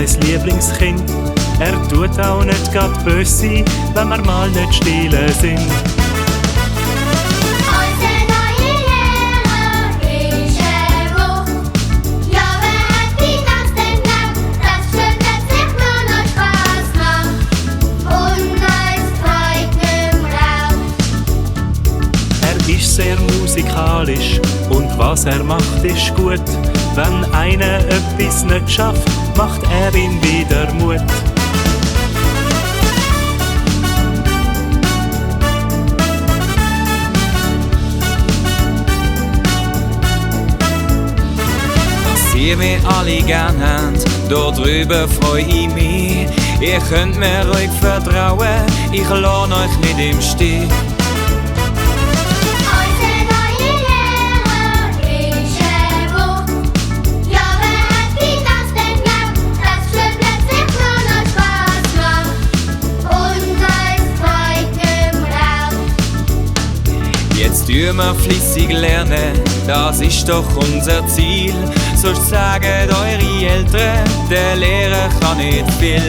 sein Lieblingskind. Er tut auch nicht grad böse sein, wenn wir mal nicht stille sind. Sehr musikalisch und was er macht ist gut. Wenn einer etwas nicht schafft, macht er ihm wieder Mut. Dass ihr mich alle gern habt, dort drüber freu ich mich. Ihr könnt mir ruhig vertrauen, ich lass euch nicht im Stich. Jetzt tun wir flüssig lernen, das ist doch unser Ziel. Sonst sagen eure Eltern, der Lehrer kann nicht viel.